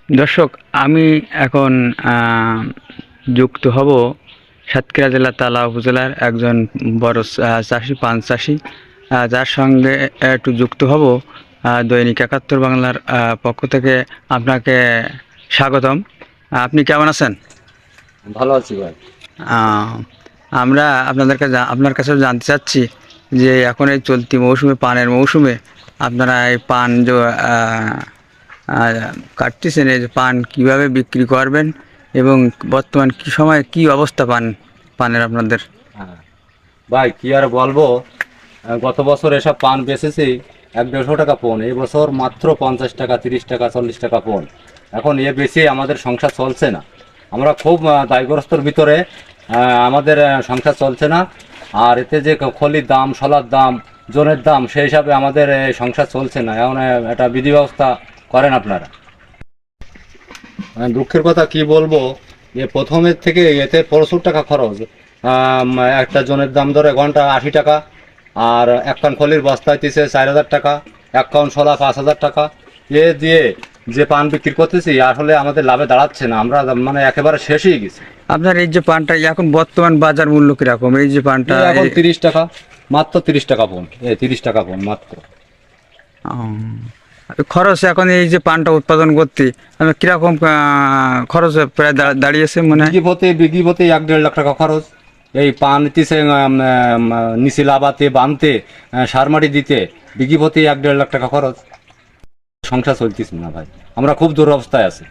দর্শক, আমি এখন যুক্ত হব সাতক্ষীরা জেলা তালা উপজেলার একজন বড় চাষি, পান চাষি, যার সঙ্গে একটু যুক্ত হব। দৈনিক ৭১ বাংলার পক্ষ থেকে আপনাকে স্বাগতম। আপনি কেমন আছেন? ভালো আছি ভাই। আহ, আমরা আপনার কাছে জানতে চাচ্ছি যে এখন এই চলতি মৌসুমে, পানের মৌসুমে আপনারা এই পান যে আহ, কাটতেছেন, এই যে পান কীভাবে বিক্রি করবেন এবং বর্তমান কি সময়ে কি অবস্থা পানের আপনাদের? হ্যাঁ ভাই, কি আর বলবো। গত বছর এসব পান বেচেছি ১-১৫০ টাকা পোন, এই বছর মাত্র ৫০ টাকা, ৩০ টাকা, ৪০ টাকা পোন। এখন এ বেশি আমাদের সংসার চলছে না। আমরা খুব দায়গ্রস্তর ভিতরে, আমাদের সংসার চলছে না। আর এতে যে খলির দাম, শলার দাম, জনের দাম, সেই হিসাবে আমাদের সংসার চলছে না। এখন একটা বিধি ব্যবস্থা করেন আপনারা। দুঃখের কথা কি বলবো, যে প্রথমের থেকে এতে প্রচুর টাকা খরচ। একটা জনের দাম ধরে ঘন্টা ৮০ টাকা, আর এক কান খলির বস্তা হইতেছে ৪,০০০ টাকা, এক কাউন শলা ৫,০০০ টাকা। এ দিয়ে যে পান বিক্রি করতেছি আসলে আমাদের লাভে দাঁড়াচ্ছে না, আমরা মানে একেবারে শেষ হয়ে গেছি। আপনার এই যে পানটা এখন বর্তমান বাজার মূল্য কিরকম? এই যে পানটা এখন ৩০ টাকা, মাত্র ৩০ টাকা পোন, ৩০ টাকা পোন মাত্র। খরচ এখন এই যে পানটা উৎপাদন করতে কিরকম খরচ প্রায় দাঁড়িয়েছে মনে হয়? বিঘি প্রতি ১-১.৫ লাখ টাকা খরচ। এই পান নিতেছে, নিচে লাবাতে, বানতে, সার মাটি দিতে বিঘি প্রতি ১-১.৫ লাখ টাকা খরচ। সংসার চলতেছে না ভাই, আমরা খুব দুরবস্থায় আছি।